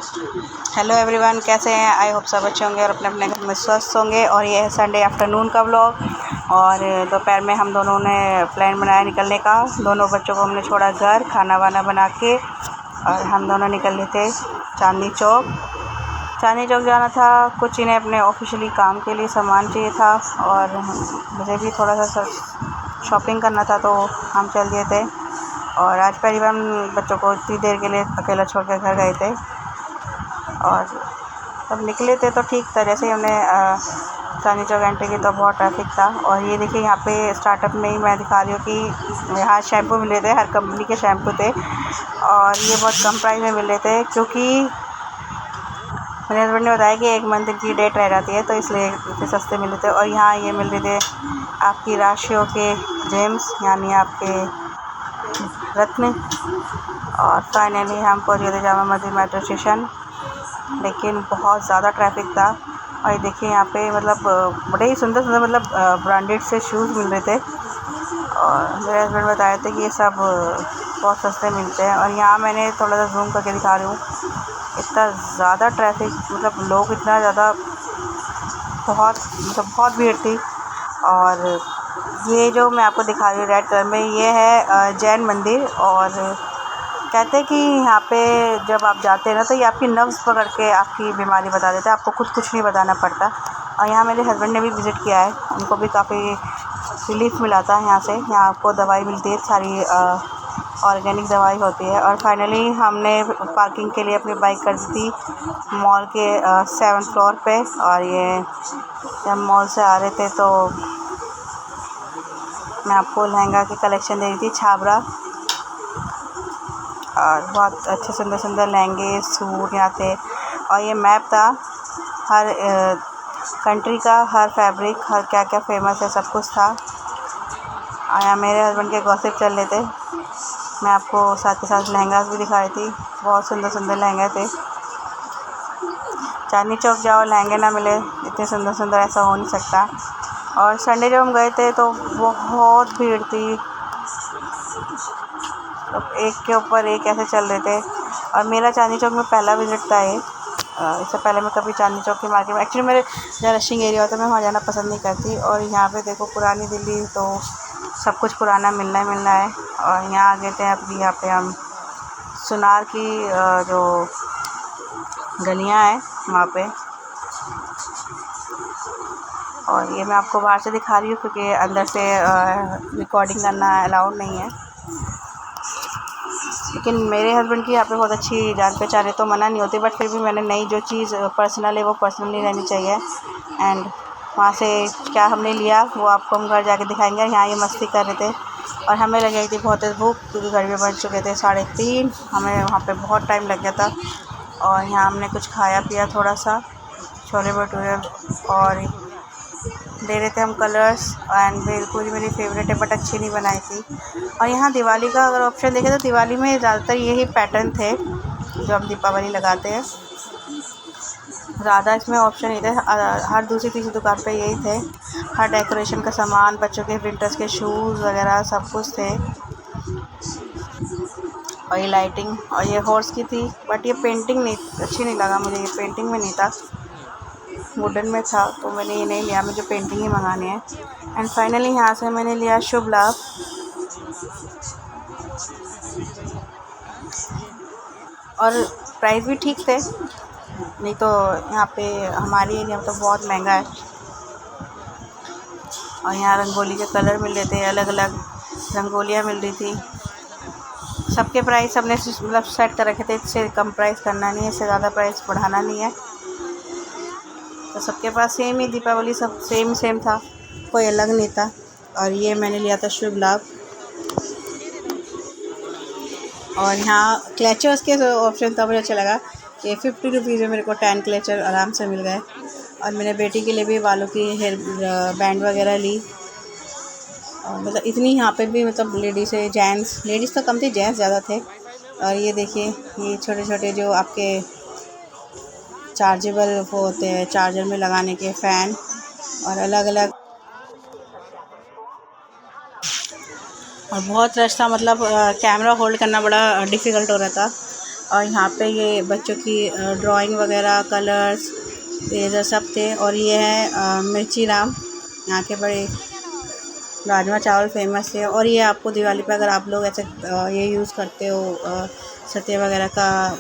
Hello everyone, कैसे हैं? I hope सब अच्छे होंगे और अपने अपने घर में स्वस्थ होंगे। और ये है संडे आफ्टरनून का व्लॉग। और दोपहर में हम दोनों ने प्लान बनाया निकलने का। दोनों बच्चों को हमने छोड़ा घर, खाना वाना बना के, और हम दोनों निकले थे चांदनी चौक। चांदनी चौक जाना था, कुछ इन्हें अपने ऑफिशियली काम के लिए सामान चाहिए था, और मुझे भी थोड़ा सा शॉपिंग करना था, तो हम चल दिए थे। और आज पहली बार हम बच्चों को इतनी देर के लिए अकेला छोड़ कर घर गए थे। और जब निकले थे तो ठीक था, जैसे ही हमने चांदनी चौक एंट्री की तो बहुत ट्रैफिक था। और ये देखिए, यहाँ पे स्टार्टअप में ही मैं दिखा रही हूँ कि यहाँ शैम्पू मिले थे, हर कंपनी के शैम्पू थे, और ये बहुत कम प्राइस में मिले थे, क्योंकि मेरे हस्बैंड ने बताया कि 1 मंथ की डेट रह जाती है, तो इसलिए इतने सस्ते मिले थे। और यहाँ ये मिल रहे थे आपकी राशियों के जेम्स, यानी आपके रत्न। और फाइनली हम पहुँच गए थे जामा मस्जिद मेट्रो स्टेशन, लेकिन बहुत ज़्यादा ट्रैफिक था। और ये देखिए, यहाँ पे मतलब बड़े ही सुंदर सुंदर मतलब ब्रांडेड से शूज़ मिल रहे थे, और मेरे हस्बैंड बताए थे कि ये सब बहुत सस्ते मिलते हैं। और यहाँ मैंने थोड़ा सा जूम करके दिखा रही हूँ, इतना ज़्यादा ट्रैफिक, मतलब लोग इतना ज़्यादा, बहुत भीड़ थी। और ये जो मैं आपको दिखा रही हूँ रेड कलर में, ये है जैन मंदिर। और कहते हैं कि यहाँ पे जब आप जाते हैं ना, तो ये आपकी नब्ज़ पकड़ के आपकी बीमारी बता देता है, आपको खुद कुछ नहीं बताना पड़ता। और यहाँ मेरे हस्बैंड ने भी विज़िट किया है, उनको भी काफ़ी रिलीफ मिला था यहाँ से। यहाँ आपको दवाई मिलती है, सारी ऑर्गेनिक दवाई होती है। और फाइनली हमने पार्किंग के लिए अपनी बाइक कर दी थी मॉल के 7th फ्लोर पे। और ये जब मॉल से आ रहे थे तो मैं आपको लहंगा की कलेक्शन दे रही थी, छाबरा, और बहुत अच्छे सुंदर सुंदर लहंगे सूट यहाँ थे। और ये मैप था हर कंट्री का, हर फैब्रिक, हर क्या क्या फेमस है, सब कुछ था। और यहाँ मेरे हस्बैंड के गॉसिप चल रहे थे। मैं आपको साथ के साथ लहंगा भी दिखा रही थी, बहुत सुंदर सुंदर लहंगे थे। चांदनी चौक जाओ, लहंगे ना मिले, इतने सुंदर सुंदर, ऐसा हो नहीं सकता। और संडे जब हम गए थे तो बहुत भीड़ थी, तो एक के ऊपर एक ऐसे चल रहे थे। और मेरा चांदनी चौक में पहला विज़िट था ये। इससे पहले मैं कभी चांदनी चौक की मार्केट में, एक्चुअली मेरे जहाँ रशिंग एरिया होता है, मैं वहाँ जाना पसंद नहीं करती। और यहाँ पे देखो, पुरानी दिल्ली, तो सब कुछ पुराना मिलना ही मिलना है। और यहाँ आ गए थे अभी, यहाँ पे हम सुनार की जो गलियाँ हैं वहाँ पे। और ये मैं आपको बाहर से दिखा रही हूँ, क्योंकि अंदर से रिकॉर्डिंग करना अलाउड नहीं है। लेकिन मेरे हस्बैंड की यहाँ पे बहुत अच्छी जान पहचान है, तो मना नहीं होती। बट फिर भी मैंने नई जो चीज़ पर्सनल है वो पर्सनली रहनी चाहिए। एंड वहाँ से क्या हमने लिया वो आपको हम घर जाके दिखाएंगे। यहाँ ये मस्ती कर रहे थे, और हमें लग गई थी बहुत भूख, क्योंकि घर में बज चुके थे 3:30। हमें वहाँ पे बहुत टाइम लग गया था। और यहाँ हमने कुछ खाया पिया, थोड़ा सा छोले भटूरे, और ले रहे थे हम कलर्स। एंड बिल्कुल मेरी फेवरेट है, बट अच्छी नहीं बनाई थी। और यहाँ दिवाली का अगर ऑप्शन देखें तो दिवाली में ज़्यादातर यही पैटर्न थे जो हम दीपावली लगाते हैं, ज़्यादा इसमें ऑप्शन नहीं थे। हर दूसरी तीसरी दुकान पे यही थे, हर डेकोरेशन का सामान, बच्चों के विंटर्स के शूज़ वगैरह सब कुछ थे। और ये लाइटिंग, और ये हॉर्स की थी, बट ये पेंटिंग नहीं अच्छी नहीं लगा मुझे, ये पेंटिंग में नहीं था, वुडन में था, तो मैंने ये नहीं लिया, मुझे पेंटिंग ही मंगानी है। एंड फाइनली यहाँ से मैंने लिया शुभ लाभ। और प्राइस भी ठीक थे, नहीं तो यहाँ पे हमारे एरिया में तो बहुत महंगा है। और यहाँ रंगोली के कलर मिल रहे थे, अलग अलग रंगोलियाँ मिल रही थी। सबके प्राइस हमने मतलब सेट कर रखे थे, इससे कम प्राइस करना नहीं है, इससे ज़्यादा प्राइस बढ़ाना नहीं है। तो सबके पास सेम ही दीपावली, सब सेम था, कोई अलग नहीं था। और ये मैंने लिया था शुभ लाभ। और यहाँ क्लेचर्स के ऑप्शन था, मुझे अच्छा लगा कि 50 रुपीज़ में मेरे को 10 क्लेचर आराम से मिल गए। और मैंने बेटी के लिए भी बालों की हेयर बैंड वगैरह ली। और मतलब इतनी यहाँ पे भी मतलब लेडीज़ है, जेंट्स, लेडीज़ तो कम थे, जेंट्स ज़्यादा थे। और ये देखिए, ये छोटे छोटे जो आपके चार्जेबल वो होते हैं, चार्जर में लगाने के फ़ैन, और अलग अलग। और बहुत रश था, मतलब कैमरा होल्ड करना बड़ा डिफ़िकल्ट हो रहा था। और यहाँ पे ये बच्चों की ड्राइंग वगैरह, कलर्स, इरेज़र सब थे। और ये है मिर्ची राम, यहाँ के बड़े राजमा चावल फेमस है। और ये आपको दिवाली पे अगर आप लोग ऐसे ये यूज़ करते हो सत्य वगैरह का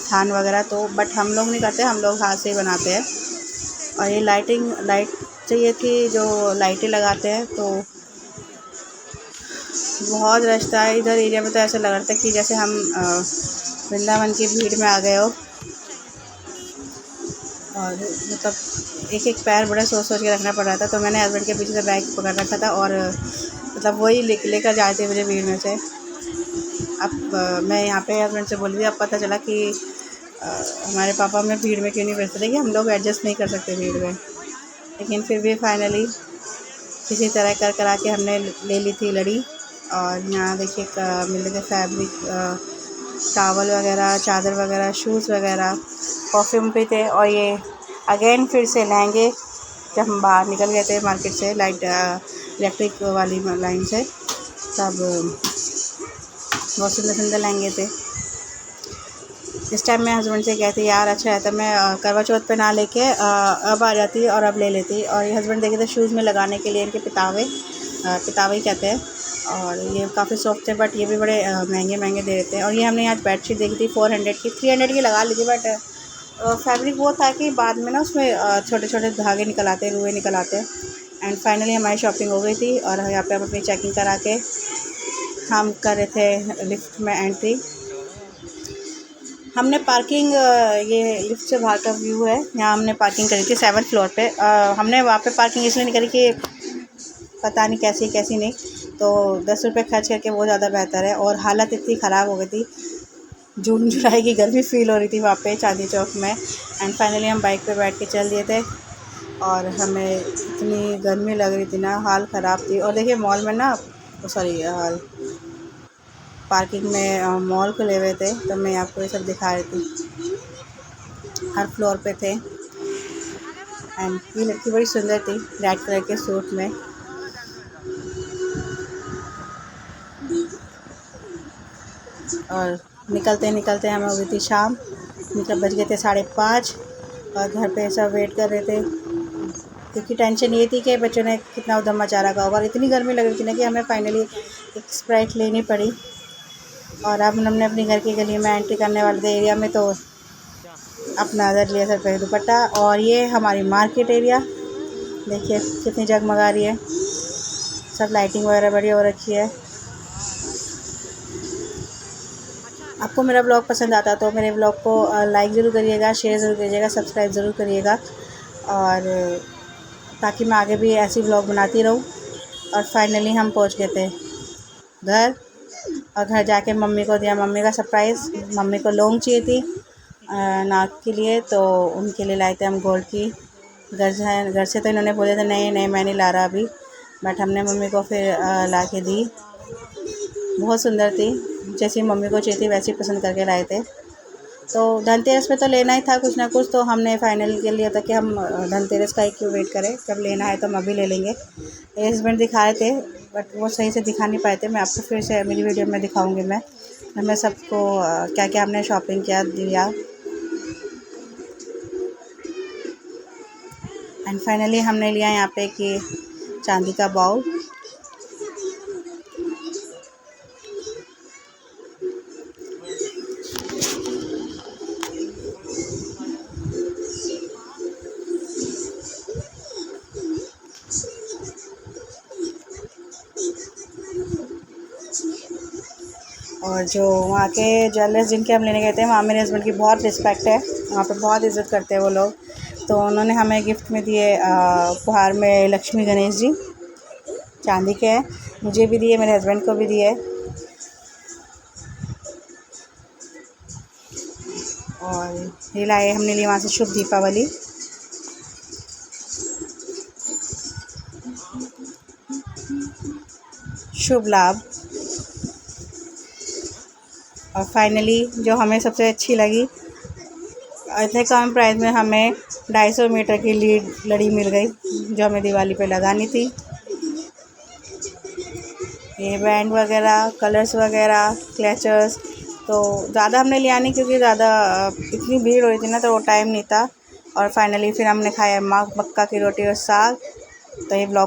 थान वगैरह, तो बट हम लोग नहीं करते, हम लोग हाथ से ही बनाते हैं। और ये लाइट चाहिए थी, जो लाइटें लगाते हैं, तो बहुत रश था इधर एरिया में। तो ऐसा लग रहा था कि जैसे हम वृंदावन की भीड़ में आ गए हो। और मतलब एक एक पैर बड़ा सोच सोच के रखना पड़ रहा था। तो मैंने हस्बैंड के पीछे से बैग पकड़ रखा था और मतलब वही लेकर जाते मुझे भीड़ में से। अब मैं यहाँ पे हस्बैंड से बोली थी, अब पता चला कि हमारे पापा में भीड़ में क्यों नहीं बैठते थे, कि हम लोग एडजस्ट नहीं कर सकते भीड़ में। लेकिन फिर भी फाइनली किसी तरह कर करा के हमने ले ली थी लड़ी। और यहाँ देखिए मिल रहे थे फैब्रिक, टावल वगैरह, चादर वगैरह, शूज़ वगैरह, परफ्यूम भी थे। और ये अगेन फिर से लहंगे, जब हम बाहर निकल गए थे मार्केट से इलेक्ट्रिक वाली लाइन से, तब बहुत सुंदर सुंदर लहंगे थे। इस टाइम मैं हस्बैंड से कहती यार अच्छा है तो मैं करवा चौथ पे ना लेके अब आ जाती और अब ले लेती। और ये हस्बैंड देखे थे शूज़ में लगाने के लिए, इनके पितावे ही कहते हैं। और ये काफ़ी सॉफ्ट थे, बट ये भी बड़े महंगे महंगे दे देते हैं। और ये हमने आज बेडशीट देखी थी 400 की, 300 की लगा ली थी, बट फैब्रिक वो था कि बाद में ना उसमें छोटे छोटे धागे निकल आते हैं, रुए निकल आते हैं। एंड फाइनली हमारी शॉपिंग हो गई थी और यहाँ पे हम अपनी चेकिंग करा के हम कर रहे थे लिफ्ट में एंट्री। हमने पार्किंग, ये लिफ्ट से बाहर का व्यू है, यहाँ हमने पार्किंग करी थी 7th फ्लोर पे। हमने वहाँ पे पार्किंग इसलिए नहीं करी कि पता नहीं कैसी नहीं, तो 10 रुपये खर्च करके वो ज़्यादा बेहतर है। और हालत इतनी ख़राब हो गई थी, जून जुलाई की गर्मी फ़ील हो रही थी वहाँ पे चांदनी चौक में। एंड फाइनली हम बाइक पे बैठ के चल दिए थे और हमें इतनी गर्मी लग रही थी ना, हाल ख़राब थी। और देखिए मॉल में ना, सॉरी पार्किंग में मॉल खुले हुए थे, तो मैं आपको ये सब दिखा रही थी, हर फ्लोर पे थे। एंड ये लड़की बड़ी सुंदर थी रेड कलर के सूट में। और निकलते निकलते हमें हो गई थी शाम, मतलब बज गए थे 5:30। और घर पे सब वेट कर रहे थे, क्योंकि टेंशन ये थी कि बच्चों ने कितना उधम मचा रखा होगा। और इतनी गर्मी लग रही थी ना कि हमें फाइनली एक स्प्राइट लेनी पड़ी। और अब हमने अपनी घर की गली में एंट्री करने वाले थे एरिया में, तो अपना अदर लिया सर पे दुपट्टा। और ये हमारी मार्केट एरिया देखिए कितनी जगमगा रही है, सब लाइटिंग वगैरह बढ़िया हो रखी है। आपको मेरा ब्लॉग पसंद आता तो मेरे ब्लॉग को लाइक ज़रूर करिएगा, शेयर ज़रूर करिएगा, सब्सक्राइब ज़रूर करिएगा, और ताकि मैं आगे भी ऐसी ब्लॉग बनाती रहूँ। और फाइनली हम पहुँच गए थे घर, और घर जाके मम्मी को दिया, मम्मी का सरप्राइज़। मम्मी को लौंग चाहिए थी नाक के लिए, तो उनके लिए लाए थे हम गोल्ड की। घर से तो इन्होंने बोले थे नहीं नहीं मैं नहीं ला रहा अभी, बट हमने मम्मी को फिर ला के दी। बहुत सुंदर थी, जैसी मम्मी को चाहिए थी वैसी पसंद करके लाए थे। तो धनतेरस पे तो लेना ही था कुछ ना कुछ, तो हमने फाइनल कर लिया था कि हम धनतेरस का ही क्यों वेट करें, जब लेना है तो हम अभी ले लेंगे। ये हस्बैंड दिखा रहे थे बट वो सही से दिखा नहीं पाए थे, मैं आपको फिर से मेरी वीडियो में दिखाऊंगी। मैं सबको क्या क्या हमने शॉपिंग किया दिया। एंड फाइनली हमने लिया यहाँ पे कि चांदी का बाउल। और जो वहाँ के ज्वेलर्स जिनके हम लेने गए थे, वहाँ मेरे हस्बैंड की बहुत रिस्पेक्ट है, वहाँ पे बहुत इज़्ज़त करते हैं वो लोग। तो उन्होंने हमें गिफ्ट में दिए उपहार में लक्ष्मी गणेश जी, चांदी के हैं, मुझे भी दिए, मेरे हस्बैंड को भी दिए। और ये लाए हमने लिए वहाँ से शुभ दीपावली। शुभ लाभ। और फाइनली जो हमें सबसे अच्छी लगी, इतने कम प्राइस में हमें 250 मीटर की लड़ी मिल गई, जो हमें दिवाली पे लगानी थी। ये बैंड वगैरह, कलर्स वगैरह, क्लचर्स, तो ज़्यादा हमने लिया नहीं क्योंकि ज़्यादा इतनी भीड़ हो रही थी ना, तो वो टाइम नहीं था। और फाइनली फिर हमने खाया मक्का की रोटी और साग। तो ये ब्लॉग